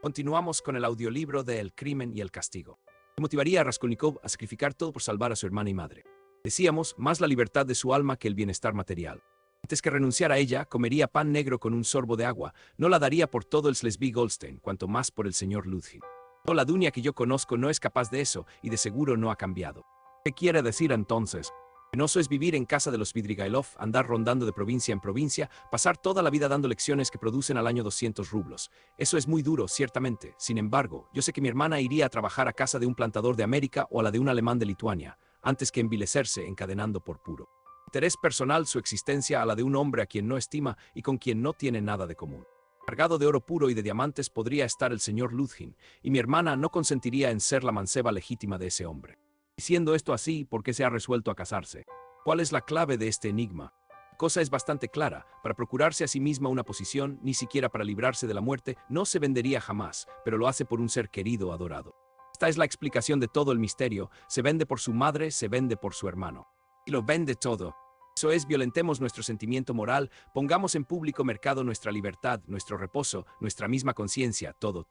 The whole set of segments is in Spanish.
Continuamos con el audiolibro de El crimen y el castigo. Que motivaría a Raskolnikov a sacrificar todo por salvar a su hermana y madre. Decíamos, más la libertad de su alma que el bienestar material. Antes que renunciar a ella, comería pan negro con un sorbo de agua. No la daría por todo el Schleswig-Holstein, cuanto más por el señor Ludwig. No, la Dunia que yo conozco no es capaz de eso, y de seguro no ha cambiado. ¿Qué quiere decir entonces? Penoso es vivir en casa de los Svidrigailov, andar rondando de provincia en provincia, pasar toda la vida dando lecciones que producen al año 200 rublos. Eso es muy duro, ciertamente. Sin embargo, yo sé que mi hermana iría a trabajar a casa de un plantador de América o a la de un alemán de Lituania, antes que envilecerse encadenando por puro interés personal su existencia a la de un hombre a quien no estima y con quien no tiene nada de común. Cargado de oro puro y de diamantes podría estar el señor Ludwig, y mi hermana no consentiría en ser la manceba legítima de ese hombre. Y siendo esto así, ¿por qué se ha resuelto a casarse? ¿Cuál es la clave de este enigma? La cosa es bastante clara. Para procurarse a sí misma una posición, ni siquiera para librarse de la muerte, no se vendería jamás, pero lo hace por un ser querido o adorado. Esta es la explicación de todo el misterio. Se vende por su madre, se vende por su hermano. Y lo vende todo. Eso es, violentemos nuestro sentimiento moral, pongamos en público mercado nuestra libertad, nuestro reposo, nuestra misma conciencia, todo.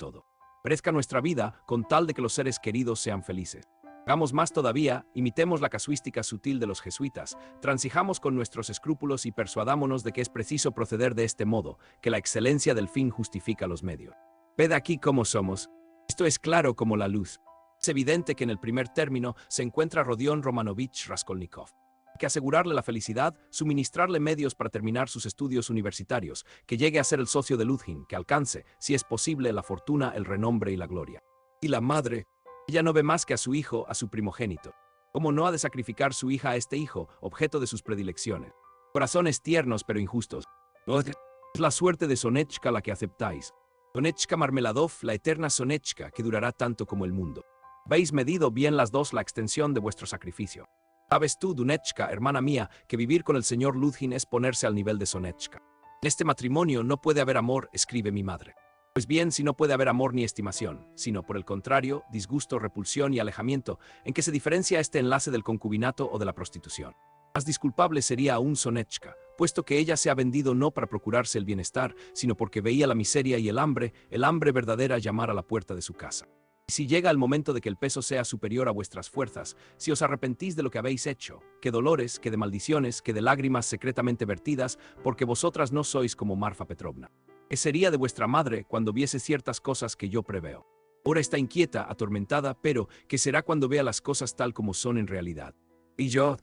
Perezca nuestra vida con tal de que los seres queridos sean felices. Hagamos más todavía, imitemos la casuística sutil de los jesuitas, transijamos con nuestros escrúpulos y persuadámonos de que es preciso proceder de este modo, que la excelencia del fin justifica los medios. Ved aquí cómo somos. Esto es claro como la luz. Es evidente que en el primer término se encuentra Rodion Romanovich Raskolnikov. Hay que asegurarle la felicidad, suministrarle medios para terminar sus estudios universitarios, que llegue a ser el socio de Ludwig, que alcance, si es posible, la fortuna, el renombre y la gloria. Y la madre, ella no ve más que a su hijo, a su primogénito. ¿Cómo no ha de sacrificar su hija a este hijo, objeto de sus predilecciones? Corazones tiernos pero injustos. Es la suerte de Sonechka la que aceptáis. Sonechka Marmeladov, la eterna Sonechka, que durará tanto como el mundo. Habéis medido bien las dos la extensión de vuestro sacrificio. Sabes tú, Dunechka, hermana mía, que vivir con el señor Ludwig es ponerse al nivel de Sonechka. En este matrimonio no puede haber amor, escribe mi madre. Pues bien, si no puede haber amor ni estimación, sino por el contrario, disgusto, repulsión y alejamiento, ¿en qué se diferencia este enlace del concubinato o de la prostitución? Más disculpable sería aún Sonechka, puesto que ella se ha vendido no para procurarse el bienestar, sino porque veía la miseria y el hambre verdadera llamar a la puerta de su casa. Y si llega el momento de que el peso sea superior a vuestras fuerzas, si os arrepentís de lo que habéis hecho, que dolores, que de maldiciones, que de lágrimas secretamente vertidas, porque vosotras no sois como Marfa Petrovna. ¿Qué sería de vuestra madre cuando viese ciertas cosas que yo preveo? Ahora está inquieta, atormentada, pero ¿qué será cuando vea las cosas tal como son en realidad? Y yo,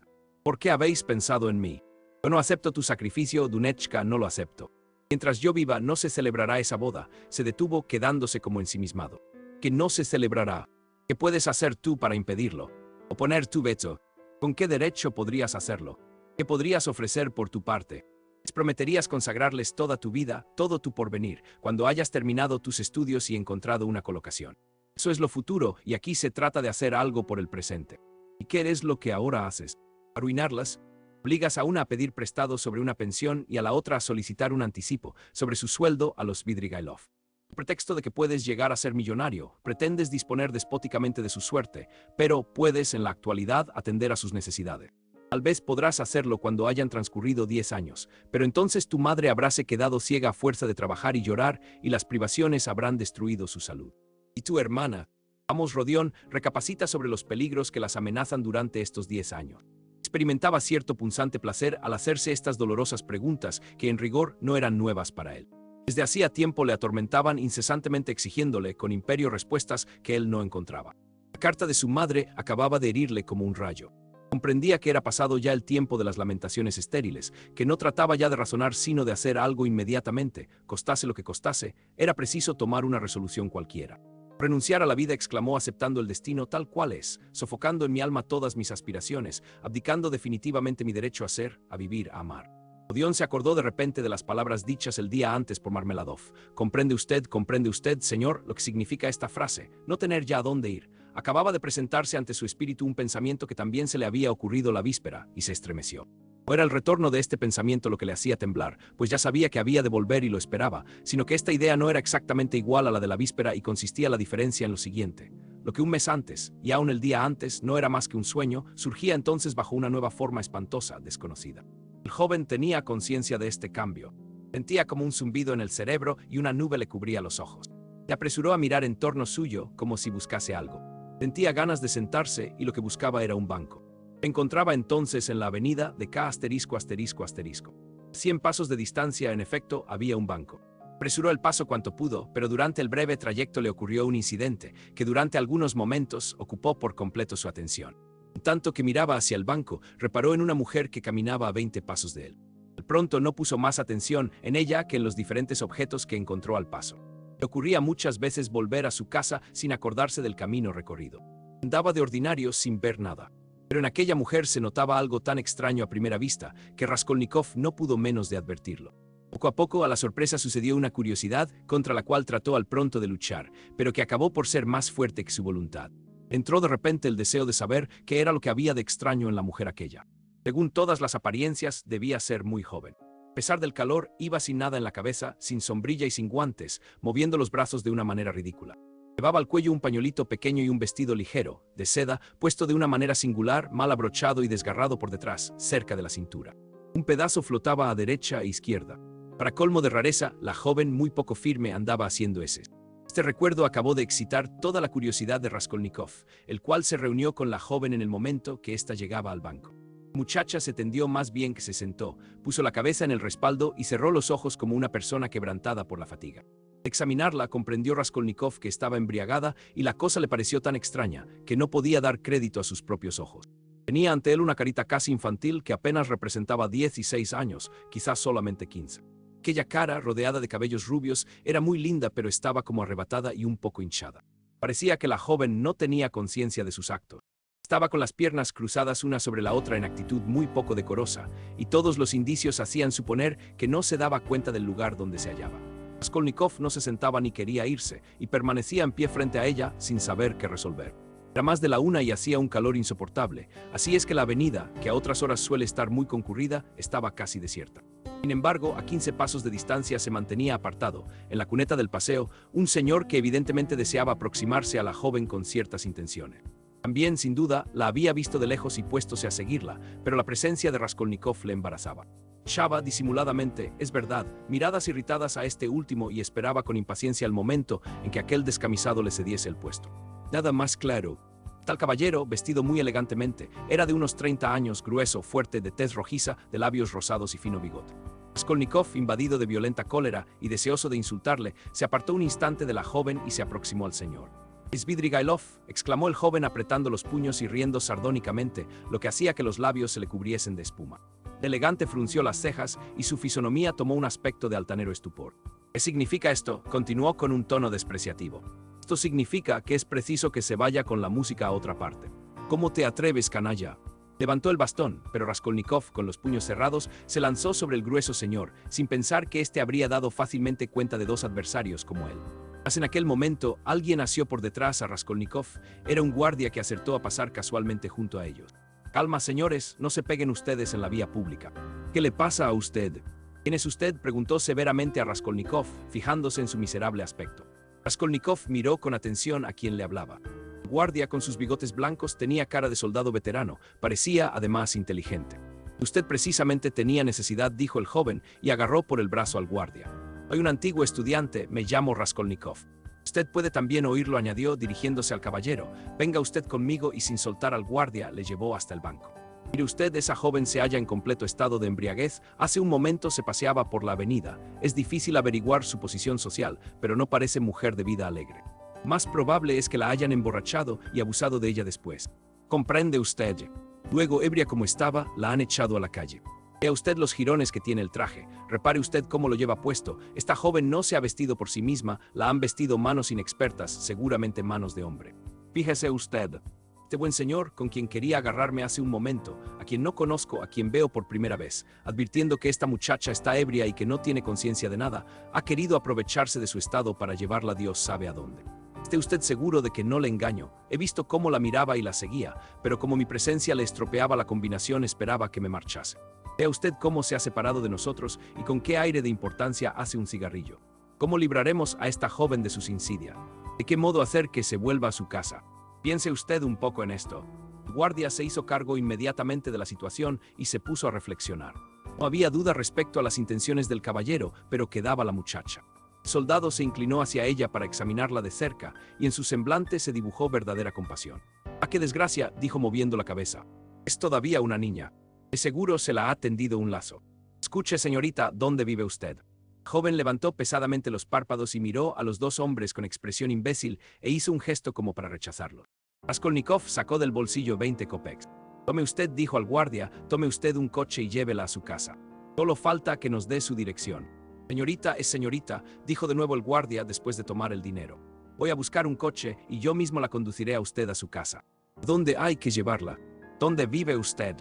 ¿por qué habéis pensado en mí? Yo no acepto tu sacrificio, Dunechka, no lo acepto. Mientras yo viva no se celebrará esa boda, se detuvo quedándose como ensimismado. Que no se celebrará. ¿Qué puedes hacer tú para impedirlo? Oponer tu veto. ¿Con qué derecho podrías hacerlo? ¿Qué podrías ofrecer por tu parte? Les prometerías consagrarles toda tu vida, todo tu porvenir, cuando hayas terminado tus estudios y encontrado una colocación. Eso es lo futuro, y aquí se trata de hacer algo por el presente. ¿Y qué es lo que ahora haces? ¿Arruinarlas? Obligas a una a pedir prestado sobre una pensión y a la otra a solicitar un anticipo sobre su sueldo a los Svidrigailov. Con pretexto de que puedes llegar a ser millonario, pretendes disponer despóticamente de su suerte, pero puedes en la actualidad atender a sus necesidades. Tal vez podrás hacerlo cuando hayan transcurrido 10 años, pero entonces tu madre habráse quedado ciega a fuerza de trabajar y llorar, y las privaciones habrán destruido su salud. Y tu hermana, vamos Rodion, recapacita sobre los peligros que las amenazan durante estos 10 años. Experimentaba cierto punzante placer al hacerse estas dolorosas preguntas que en rigor no eran nuevas para él. Desde hacía tiempo le atormentaban incesantemente exigiéndole con imperio respuestas que él no encontraba. La carta de su madre acababa de herirle como un rayo. Comprendía que era pasado ya el tiempo de las lamentaciones estériles, que no trataba ya de razonar sino de hacer algo inmediatamente, costase lo que costase, era preciso tomar una resolución cualquiera. Renunciar a la vida, exclamó, aceptando el destino tal cual es, sofocando en mi alma todas mis aspiraciones, abdicando definitivamente mi derecho a ser, a vivir, a amar. Rodion se acordó de repente de las palabras dichas el día antes por Marmeladov. Comprende usted, señor, lo que significa esta frase, no tener ya a dónde ir. Acababa de presentarse ante su espíritu un pensamiento que también se le había ocurrido la víspera, y se estremeció. No era el retorno de este pensamiento lo que le hacía temblar, pues ya sabía que había de volver y lo esperaba, sino que esta idea no era exactamente igual a la de la víspera y consistía la diferencia en lo siguiente. Lo que un mes antes, y aún el día antes, no era más que un sueño, surgía entonces bajo una nueva forma espantosa, desconocida. El joven tenía conciencia de este cambio. Sentía como un zumbido en el cerebro y una nube le cubría los ojos. Se apresuró a mirar en torno suyo como si buscase algo. Sentía ganas de sentarse y lo que buscaba era un banco. Se encontraba entonces en la avenida de K asterisco asterisco asterisco. 100 pasos de distancia, en efecto, había un banco. Apresuró el paso cuanto pudo, pero durante el breve trayecto le ocurrió un incidente que durante algunos momentos ocupó por completo su atención. En tanto que miraba hacia el banco, reparó en una mujer que caminaba a 20 pasos de él. De pronto no puso más atención en ella que en los diferentes objetos que encontró al paso. Le ocurría muchas veces volver a su casa sin acordarse del camino recorrido. Andaba de ordinario sin ver nada. Pero en aquella mujer se notaba algo tan extraño a primera vista que Raskolnikov no pudo menos de advertirlo. Poco a poco a la sorpresa sucedió una curiosidad contra la cual trató al pronto de luchar, pero que acabó por ser más fuerte que su voluntad. Entró de repente el deseo de saber qué era lo que había de extraño en la mujer aquella. Según todas las apariencias, debía ser muy joven. A pesar del calor, iba sin nada en la cabeza, sin sombrilla y sin guantes, moviendo los brazos de una manera ridícula. Llevaba al cuello un pañuelito pequeño y un vestido ligero, de seda, puesto de una manera singular, mal abrochado y desgarrado por detrás, cerca de la cintura. Un pedazo flotaba a derecha e izquierda. Para colmo de rareza, la joven, muy poco firme, andaba haciendo ese. Este recuerdo acabó de excitar toda la curiosidad de Raskolnikov, el cual se reunió con la joven en el momento que ésta llegaba al banco. La muchacha se tendió más bien que se sentó, puso la cabeza en el respaldo y cerró los ojos como una persona quebrantada por la fatiga. Al examinarla, comprendió Raskolnikov que estaba embriagada y la cosa le pareció tan extraña que no podía dar crédito a sus propios ojos. Tenía ante él una carita casi infantil que apenas representaba 16 años, quizás solamente 15. Aquella cara, rodeada de cabellos rubios, era muy linda, pero estaba como arrebatada y un poco hinchada. Parecía que la joven no tenía conciencia de sus actos. Estaba con las piernas cruzadas una sobre la otra en actitud muy poco decorosa, y todos los indicios hacían suponer que no se daba cuenta del lugar donde se hallaba. Raskolnikov no se sentaba ni quería irse, y permanecía en pie frente a ella sin saber qué resolver. Era más de la una y hacía un calor insoportable, así es que la avenida, que a otras horas suele estar muy concurrida, estaba casi desierta. Sin embargo, a 15 pasos de distancia se mantenía apartado, en la cuneta del paseo, un señor que evidentemente deseaba aproximarse a la joven con ciertas intenciones. También, sin duda, la había visto de lejos y puéstose a seguirla, pero la presencia de Raskolnikov le embarazaba. Echaba disimuladamente, es verdad, miradas irritadas a este último y esperaba con impaciencia el momento en que aquel descamisado le cediese el puesto. Nada más claro. Tal caballero, vestido muy elegantemente, era de unos 30 años, grueso, fuerte, de tez rojiza, de labios rosados y fino bigote. Raskolnikov, invadido de violenta cólera y deseoso de insultarle, se apartó un instante de la joven y se aproximó al señor. «Svidrigailov», exclamó el joven apretando los puños y riendo sardónicamente, lo que hacía que los labios se le cubriesen de espuma. El elegante frunció las cejas y su fisonomía tomó un aspecto de altanero estupor. «¿Qué significa esto?», continuó con un tono despreciativo. «Esto significa que es preciso que se vaya con la música a otra parte». «¿Cómo te atreves, canalla?». Levantó el bastón, pero Raskolnikov, con los puños cerrados, se lanzó sobre el grueso señor, sin pensar que éste habría dado fácilmente cuenta de dos adversarios como él. Mas en aquel momento, alguien asió por detrás a Raskolnikov. Era un guardia que acertó a pasar casualmente junto a ellos. «Calma, señores, no se peguen ustedes en la vía pública». «¿Qué le pasa a usted?». «¿Quién es usted?», preguntó severamente a Raskolnikov, fijándose en su miserable aspecto. Raskolnikov miró con atención a quien le hablaba. El guardia, con sus bigotes blancos, tenía cara de soldado veterano, parecía además inteligente. «Usted precisamente tenía necesidad», dijo el joven, y agarró por el brazo al guardia. «Soy un antiguo estudiante, me llamo Raskolnikov. Usted puede también oírlo», añadió, dirigiéndose al caballero. «Venga usted conmigo», y sin soltar al guardia, le llevó hasta el banco. «Mire usted, esa joven se halla en completo estado de embriaguez. Hace un momento se paseaba por la avenida. Es difícil averiguar su posición social, pero no parece mujer de vida alegre. Más probable es que la hayan emborrachado y abusado de ella después. ¿Comprende usted? Luego, ebria como estaba, la han echado a la calle. Vea usted los jirones que tiene el traje. Repare usted cómo lo lleva puesto. Esta joven no se ha vestido por sí misma, la han vestido manos inexpertas, seguramente manos de hombre. Fíjese usted. Este buen señor, con quien quería agarrarme hace un momento, a quien no conozco, a quien veo por primera vez, advirtiendo que esta muchacha está ebria y que no tiene conciencia de nada, ha querido aprovecharse de su estado para llevarla Dios sabe a dónde. Esté usted seguro de que no le engaño. He visto cómo la miraba y la seguía, pero como mi presencia le estropeaba la combinación, esperaba que me marchase. Vea usted cómo se ha separado de nosotros y con qué aire de importancia hace un cigarrillo. ¿Cómo libraremos a esta joven de sus insidias? ¿De qué modo hacer que se vuelva a su casa? Piense usted un poco en esto». El guardia se hizo cargo inmediatamente de la situación y se puso a reflexionar. No había duda respecto a las intenciones del caballero, pero quedaba la muchacha. El soldado se inclinó hacia ella para examinarla de cerca, y en su semblante se dibujó verdadera compasión. «¡Ah, qué desgracia!», dijo moviendo la cabeza. «Es todavía una niña. De seguro se la ha tendido un lazo. Escuche, señorita, ¿dónde vive usted?». El joven levantó pesadamente los párpados y miró a los dos hombres con expresión imbécil e hizo un gesto como para rechazarlos. Raskolnikov sacó del bolsillo 20 kopecks. «Tome usted», dijo al guardia, «tome usted un coche y llévela a su casa. Solo falta que nos dé su dirección». «Señorita es señorita», dijo de nuevo el guardia después de tomar el dinero. «Voy a buscar un coche y yo mismo la conduciré a usted a su casa». «¿Dónde hay que llevarla? ¿Dónde vive usted?».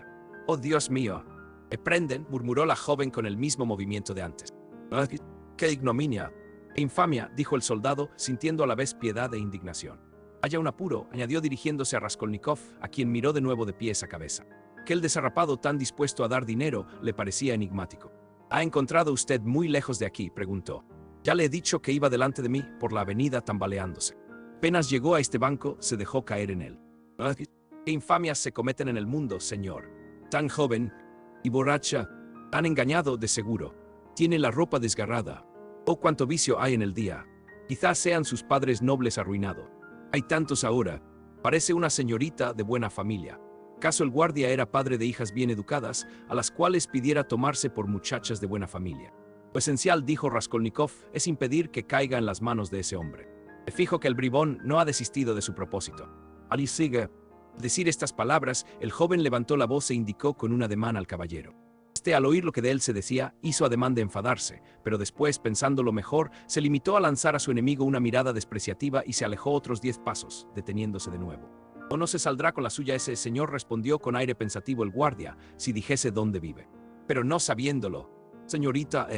«Oh, Dios mío». «Me prenden», murmuró la joven con el mismo movimiento de antes. «¡Ah, qué ignominia! ¡Qué infamia!», dijo el soldado, sintiendo a la vez piedad e indignación. «Haya un apuro», añadió dirigiéndose a Raskolnikov, a quien miró de nuevo de pies a cabeza. Aquel desarrapado tan dispuesto a dar dinero le parecía enigmático. «¿Ha encontrado usted muy lejos de aquí?», preguntó. «Ya le he dicho que iba delante de mí, por la avenida, tambaleándose. Apenas llegó a este banco, se dejó caer en él». «¡Ah, qué infamias se cometen en el mundo, señor! Tan joven y borracha. Han engañado, de seguro. Tiene la ropa desgarrada. Oh, cuánto vicio hay en el día. Quizás sean sus padres nobles arruinados. Hay tantos ahora. Parece una señorita de buena familia». ¿Acaso el guardia era padre de hijas bien educadas, a las cuales pidiera tomarse por muchachas de buena familia? Lo esencial, dijo Raskolnikov, es impedir que caiga en las manos de ese hombre. Me fijo que el bribón no ha desistido de su propósito. «Ali sigue». Al decir estas palabras, el joven levantó la voz e indicó con un ademán al caballero. Este, al oír lo que de él se decía, hizo ademán de enfadarse, pero después, pensándolo mejor, se limitó a lanzar a su enemigo una mirada despreciativa y se alejó otros 10 pasos, deteniéndose de nuevo. «No se saldrá con la suya ese señor», respondió con aire pensativo el guardia, «si dijese dónde vive. Pero no sabiéndolo. Señorita,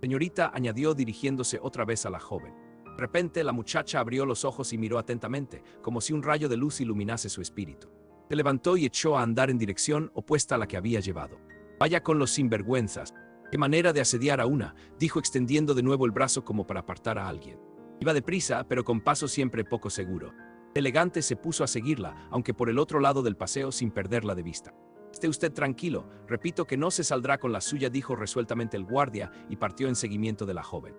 Señorita», añadió dirigiéndose otra vez a la joven. De repente la muchacha abrió los ojos y miró atentamente, como si un rayo de luz iluminase su espíritu. Se levantó y echó a andar en dirección opuesta a la que había llevado. «Vaya con los sinvergüenzas. Qué manera de asediar a una», dijo extendiendo de nuevo el brazo como para apartar a alguien. Iba deprisa, pero con paso siempre poco seguro. Elegante se puso a seguirla, aunque por el otro lado del paseo, sin perderla de vista. «Esté usted tranquilo, repito que no se saldrá con la suya», dijo resueltamente el guardia y partió en seguimiento de la joven.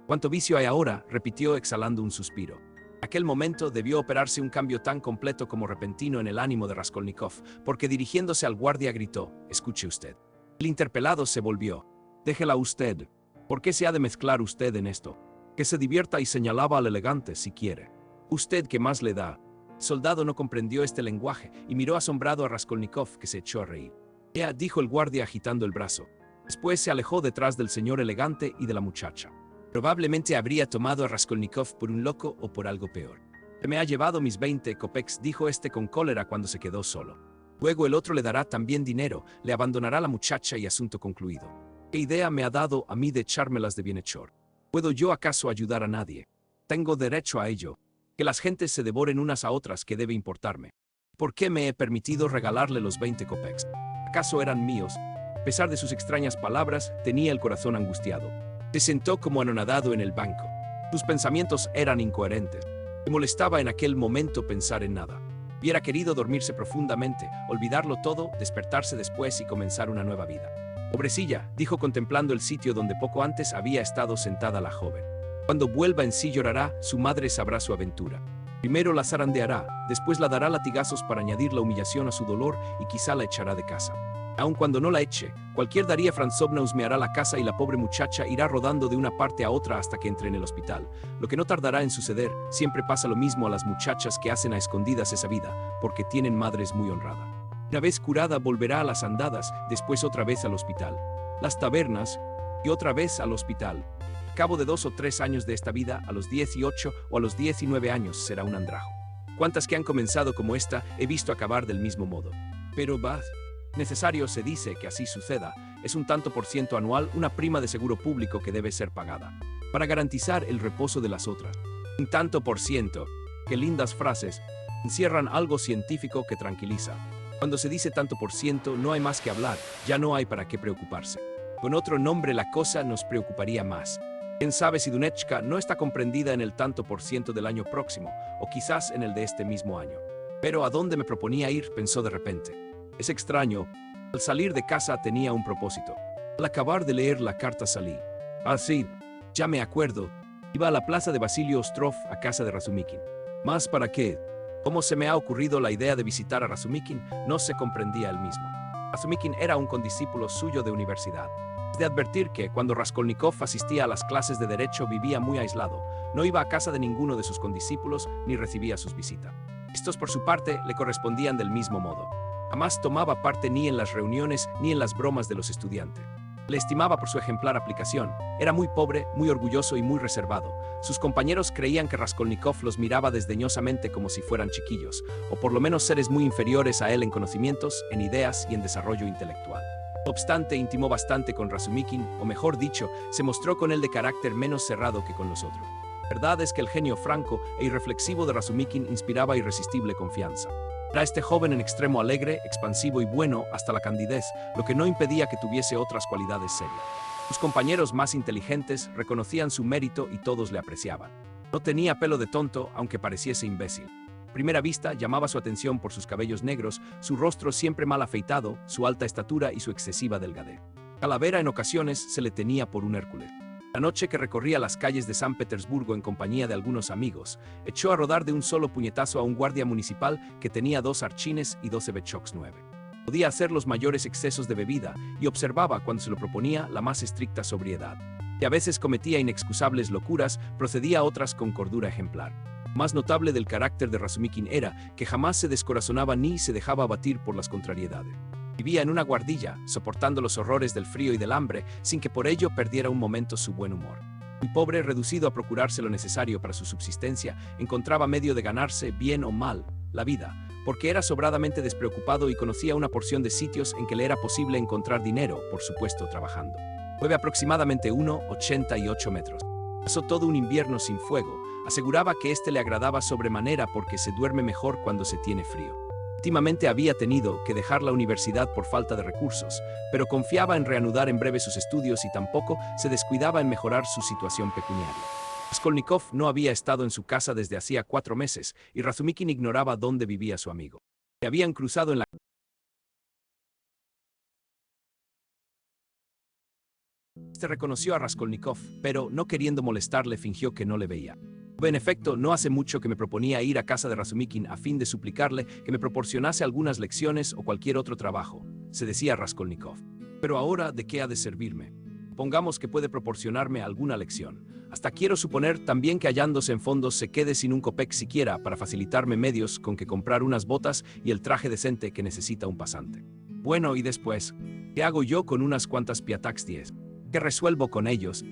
«¿Cuánto vicio hay ahora?», repitió exhalando un suspiro. En aquel momento debió operarse un cambio tan completo como repentino en el ánimo de Raskolnikov, porque dirigiéndose al guardia gritó: «Escuche usted». El interpelado se volvió. «Déjela usted. ¿Por qué se ha de mezclar usted en esto? Que se divierta», y señalaba al elegante, «si quiere». «¿Usted qué más le da?». El soldado no comprendió este lenguaje y miró asombrado a Raskolnikov, que se echó a reír. «Ea», dijo el guardia agitando el brazo. Después se alejó detrás del señor elegante y de la muchacha. Probablemente habría tomado a Raskolnikov por un loco o por algo peor. «Se me ha llevado mis 20 kopecks», dijo este con cólera cuando se quedó solo. «Luego el otro le dará también dinero, le abandonará la muchacha y asunto concluido. ¿Qué idea me ha dado a mí de echármelas de bienhechor? ¿Puedo yo acaso ayudar a nadie? Tengo derecho a ello. Que las gentes se devoren unas a otras, ¿qué debe importarme? ¿Por qué me he permitido regalarle los 20 kopecks? ¿Acaso eran míos?». A pesar de sus extrañas palabras, tenía el corazón angustiado. Se sentó como anonadado en el banco. Sus pensamientos eran incoherentes. Le molestaba en aquel momento pensar en nada. Hubiera querido dormirse profundamente, olvidarlo todo, despertarse después y comenzar una nueva vida. «Pobrecilla», dijo contemplando el sitio donde poco antes había estado sentada la joven. «Cuando vuelva en sí llorará, su madre sabrá su aventura. Primero la zarandeará, después la dará latigazos para añadir la humillación a su dolor y quizá la echará de casa. Aun cuando no la eche, cualquier Daría Franzovna husmeará la casa y la pobre muchacha irá rodando de una parte a otra hasta que entre en el hospital. Lo que no tardará en suceder, siempre pasa lo mismo a las muchachas que hacen a escondidas esa vida, porque tienen madres muy honradas. Una vez curada volverá a las andadas, después otra vez al hospital, las tabernas y otra vez al hospital. Al cabo de 2 o 3 años de esta vida, a los 18 o a los 19 años será un andrajo. Cuántas que han comenzado como esta he visto acabar del mismo modo. Pero necesario se dice que así suceda, es un tanto por ciento anual, una prima de seguro público que debe ser pagada, para garantizar el reposo de las otras. Un tanto por ciento, qué lindas frases, encierran algo científico que tranquiliza. Cuando se dice tanto por ciento no hay más que hablar, ya no hay para qué preocuparse. Con otro nombre la cosa nos preocuparía más. ¿Quién sabe si Dunechka no está comprendida en el tanto por ciento del año próximo, o quizás en el de este mismo año? Pero ¿a dónde me proponía ir?, pensó de repente. Es extraño. Al salir de casa tenía un propósito. Al acabar de leer la carta salí. Así. Ya me acuerdo. Iba a la plaza de Basilio Ostrov a casa de Razumikin. ¿Más para qué? ¿Cómo se me ha ocurrido la idea de visitar a Razumikin? No se comprendía él mismo. Razumikin era un condiscípulo suyo de universidad. Es de advertir que, cuando Raskolnikov asistía a las clases de derecho, vivía muy aislado. No iba a casa de ninguno de sus condiscípulos ni recibía sus visitas. Estos, por su parte, le correspondían del mismo modo. Jamás tomaba parte ni en las reuniones ni en las bromas de los estudiantes. Le estimaba por su ejemplar aplicación. Era muy pobre, muy orgulloso y muy reservado. Sus compañeros creían que Raskolnikov los miraba desdeñosamente como si fueran chiquillos, o por lo menos seres muy inferiores a él en conocimientos, en ideas y en desarrollo intelectual. No obstante, intimó bastante con Razumikin, o mejor dicho, se mostró con él de carácter menos cerrado que con los otros. Verdad es que el genio franco e irreflexivo de Razumikin inspiraba irresistible confianza. Era este joven en extremo alegre, expansivo y bueno hasta la candidez, lo que no impedía que tuviese otras cualidades serias. Sus compañeros más inteligentes reconocían su mérito y todos le apreciaban. No tenía pelo de tonto, aunque pareciese imbécil. A primera vista llamaba su atención por sus cabellos negros, su rostro siempre mal afeitado, su alta estatura y su excesiva delgadez. Calavera en ocasiones se le tenía por un Hércules. La noche que recorría las calles de San Petersburgo en compañía de algunos amigos, echó a rodar de un solo puñetazo a un guardia municipal que tenía 2 archines y 12 Bechocks 9. Podía hacer los mayores excesos de bebida y observaba, cuando se lo proponía, la más estricta sobriedad. Y a veces cometía inexcusables locuras, procedía a otras con cordura ejemplar. Más notable del carácter de Razumikin era que jamás se descorazonaba ni se dejaba abatir por las contrariedades. Vivía en una guardilla, soportando los horrores del frío y del hambre, sin que por ello perdiera un momento su buen humor. Muy pobre, reducido a procurarse lo necesario para su subsistencia, encontraba medio de ganarse, bien o mal, la vida, porque era sobradamente despreocupado y conocía una porción de sitios en que le era posible encontrar dinero, por supuesto trabajando. Mueve aproximadamente 1,88 metros. Pasó todo un invierno sin fuego. Aseguraba que este le agradaba sobremanera porque se duerme mejor cuando se tiene frío. Últimamente había tenido que dejar la universidad por falta de recursos, pero confiaba en reanudar en breve sus estudios y tampoco se descuidaba en mejorar su situación pecuniaria. Raskolnikov no había estado en su casa desde hacía 4 meses y Razumikin ignoraba dónde vivía su amigo. Se habían cruzado en la... Este reconoció a Raskolnikov, pero, no queriendo molestarle, fingió que no le veía. En efecto, no hace mucho que me proponía ir a casa de Razumikin a fin de suplicarle que me proporcionase algunas lecciones o cualquier otro trabajo, se decía Raskolnikov. Pero ahora, ¿de qué ha de servirme? Pongamos que puede proporcionarme alguna lección. Hasta quiero suponer también que, hallándose en fondos, se quede sin un kopek siquiera para facilitarme medios con que comprar unas botas y el traje decente que necesita un pasante. Bueno, y después, ¿qué hago yo con unas cuantas piataks 10? ¿Qué resuelvo con ellos?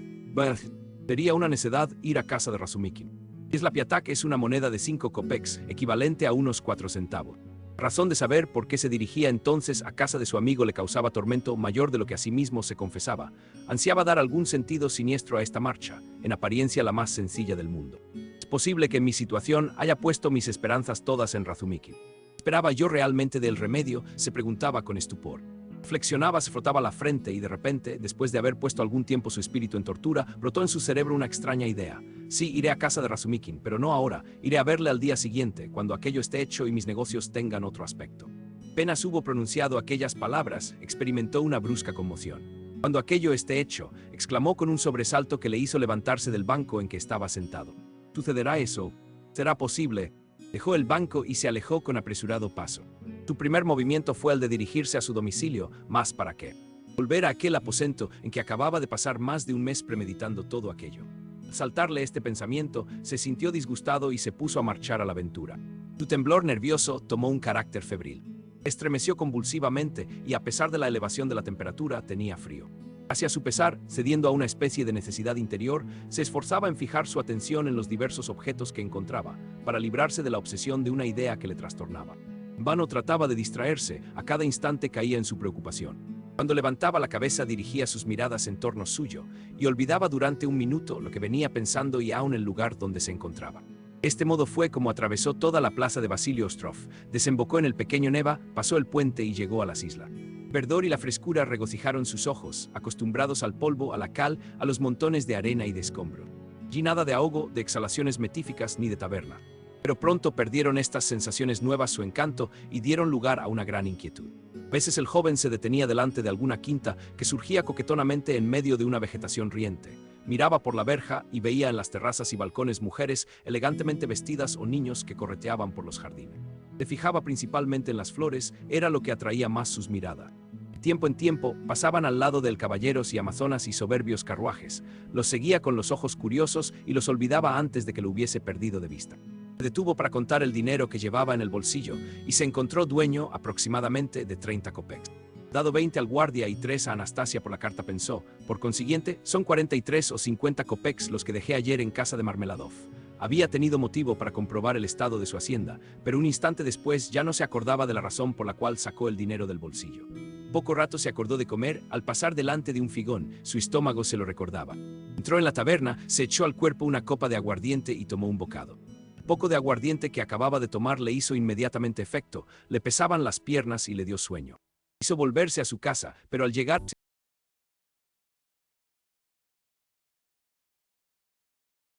Sería una necedad ir a casa de Razumikin. La piatak es una moneda de 5 kopeks, equivalente a unos 4 centavos. La razón de saber por qué se dirigía entonces a casa de su amigo le causaba tormento mayor de lo que a sí mismo se confesaba. Ansiaba dar algún sentido siniestro a esta marcha, en apariencia la más sencilla del mundo. Es posible que en mi situación haya puesto mis esperanzas todas en Razumikin. ¿Esperaba yo realmente del remedio?, se preguntaba con estupor. Reflexionaba, se frotaba la frente y de repente, después de haber puesto algún tiempo su espíritu en tortura, brotó en su cerebro una extraña idea. Sí, iré a casa de Razumikin, pero no ahora. Iré a verle al día siguiente, cuando aquello esté hecho y mis negocios tengan otro aspecto. Apenas hubo pronunciado aquellas palabras, experimentó una brusca conmoción. Cuando aquello esté hecho, exclamó con un sobresalto que le hizo levantarse del banco en que estaba sentado. ¿Sucederá eso? ¿Será posible? Dejó el banco y se alejó con apresurado paso. Su primer movimiento fue el de dirigirse a su domicilio, ¿más para qué? Volver a aquel aposento en que acababa de pasar más de un mes premeditando todo aquello. Al saltarle este pensamiento, se sintió disgustado y se puso a marchar a la aventura. Su temblor nervioso tomó un carácter febril. Estremeció convulsivamente y, a pesar de la elevación de la temperatura, tenía frío. Hacia su pesar, cediendo a una especie de necesidad interior, se esforzaba en fijar su atención en los diversos objetos que encontraba, para librarse de la obsesión de una idea que le trastornaba. En vano trataba de distraerse, a cada instante caía en su preocupación. Cuando levantaba la cabeza dirigía sus miradas en torno suyo, y olvidaba durante un minuto lo que venía pensando y aún el lugar donde se encontraba. Este modo fue como atravesó toda la plaza de Basilio Ostrov, desembocó en el pequeño Neva, pasó el puente y llegó a las islas. El verdor y la frescura regocijaron sus ojos, acostumbrados al polvo, a la cal, a los montones de arena y de escombro. Allí nada de ahogo, de exhalaciones metíficas ni de taberna. Pero pronto perdieron estas sensaciones nuevas su encanto y dieron lugar a una gran inquietud. A veces el joven se detenía delante de alguna quinta que surgía coquetonamente en medio de una vegetación riente, miraba por la verja y veía en las terrazas y balcones mujeres elegantemente vestidas o niños que correteaban por los jardines. Se fijaba principalmente en las flores, era lo que atraía más sus miradas. De tiempo en tiempo pasaban al lado de él caballeros y amazonas y soberbios carruajes. Los seguía con los ojos curiosos y los olvidaba antes de que lo hubiese perdido de vista. Se detuvo para contar el dinero que llevaba en el bolsillo y se encontró dueño aproximadamente de 30 copecks. Dado 20 al guardia y 3 a Anastasia por la carta, pensó, por consiguiente, son 43 o 50 copecks los que dejé ayer en casa de Marmeladov. Había tenido motivo para comprobar el estado de su hacienda, pero un instante después ya no se acordaba de la razón por la cual sacó el dinero del bolsillo. Poco rato se acordó de comer, al pasar delante de un figón, su estómago se lo recordaba. Entró en la taberna, se echó al cuerpo una copa de aguardiente y tomó un bocado. El poco de aguardiente que acababa de tomar le hizo inmediatamente efecto, le pesaban las piernas y le dio sueño. Quiso volverse a su casa, pero al llegar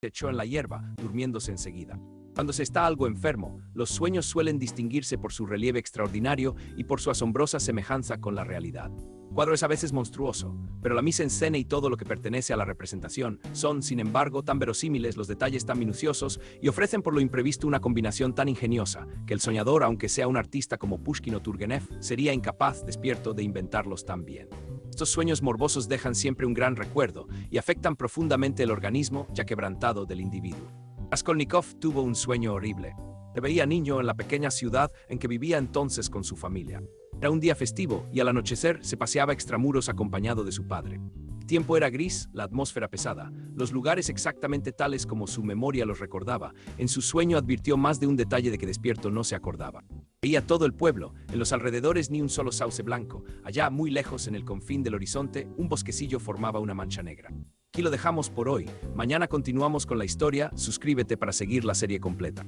se echó en la hierba, durmiéndose enseguida. Cuando se está algo enfermo, los sueños suelen distinguirse por su relieve extraordinario y por su asombrosa semejanza con la realidad. El cuadro es a veces monstruoso, pero la mise en scène y todo lo que pertenece a la representación son, sin embargo, tan verosímiles, los detalles tan minuciosos y ofrecen por lo imprevisto una combinación tan ingeniosa que el soñador, aunque sea un artista como Pushkin o Turgenev, sería incapaz, despierto, de inventarlos tan bien. Estos sueños morbosos dejan siempre un gran recuerdo y afectan profundamente el organismo ya quebrantado del individuo. Raskolnikov tuvo un sueño horrible. Se veía niño en la pequeña ciudad en que vivía entonces con su familia. Era un día festivo y al anochecer se paseaba extramuros acompañado de su padre. El tiempo era gris, la atmósfera pesada, los lugares exactamente tales como su memoria los recordaba. En su sueño advirtió más de un detalle de que despierto no se acordaba. Veía todo el pueblo, en los alrededores ni un solo sauce blanco. Allá, muy lejos, en el confín del horizonte, un bosquecillo formaba una mancha negra. Aquí lo dejamos por hoy. Mañana continuamos con la historia. Suscríbete para seguir la serie completa.